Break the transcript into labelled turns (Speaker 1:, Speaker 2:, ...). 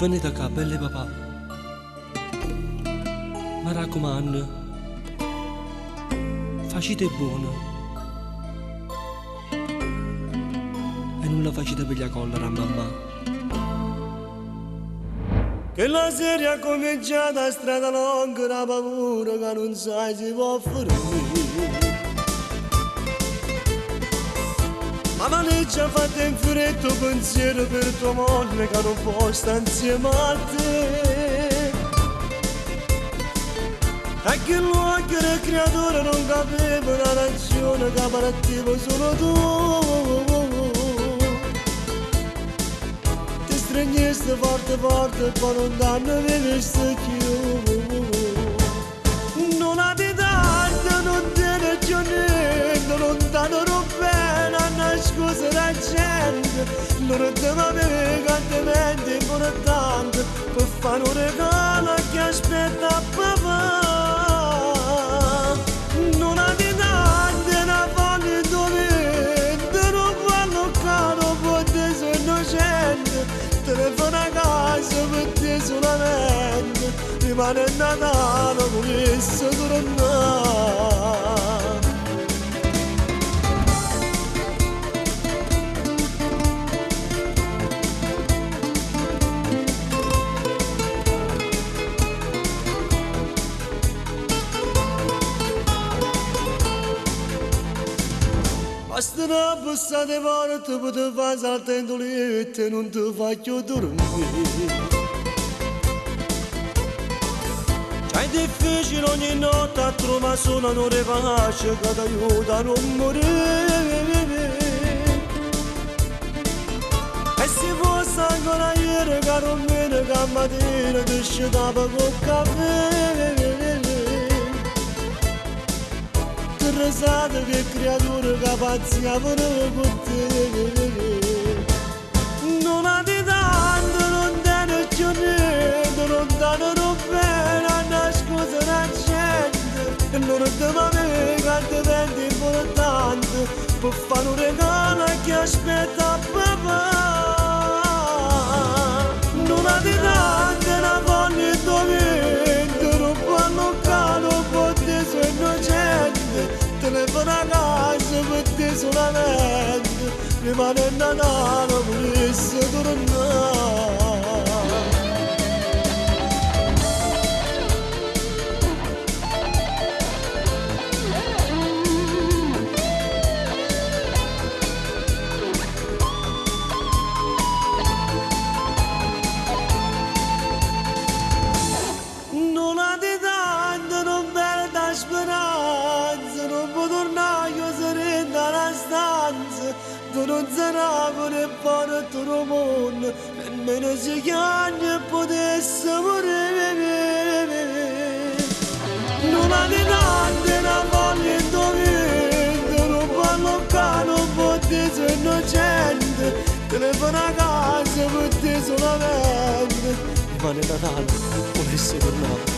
Speaker 1: Venite qua, belle papà. Mi raccomando, facete buono. E non la facete per la collera, mamma.
Speaker 2: Che la serie è cominciata, strada lunga, la paura che non sai si può fermare. La valigia fatta in freddo pensiero per tua moglie che non può stare insieme a te. E che l'occhio del creatore non capiva la ragione che partiva solo tu. Ti stregnesti forte forte e poi non danno visto più. Non ha di tanto, non tiene più niente, non danno bene a nascondere la gente. Non ti va bene cantamenti importanti per fare un regalo che aspetta papà. Non ha di tanto, una voglia dove non fanno caro per te sei innocente. Telefona a casa per te solamente, rimane il Natale volesse tornare. Basta una bussa di porta per te fare saltare in letto e non ti faccio dormire. È difficile ogni notte a trovare solo un'ora pace che ti aiuta a non morire. E se fosse ancora ieri che non viene che mattina ti scendava col caffè. Risate che creatura che pazzia per te. Non ha di tanto, non tiene più niente, non danno bene a nascondere la gente. E non ti va bene che diventi importante per fare un regalo che aspetta papà. Non ha di tanto, una voglia dove non fanno caro per te sei innocente. Telefona a casa per te solamente, rimane il Natale volesse tornare. Non ha di tanto, non perda speranza, non può tornare io sereno alla stanza. Tu non sarai pure buono a tuo mondo, nemmeno se chiami e potessi morire. Non ha di tanto, una voglia in dove non parlo caro per te sei innocente. Telefona a casa per te solamente, rimane Natale volesse tornare.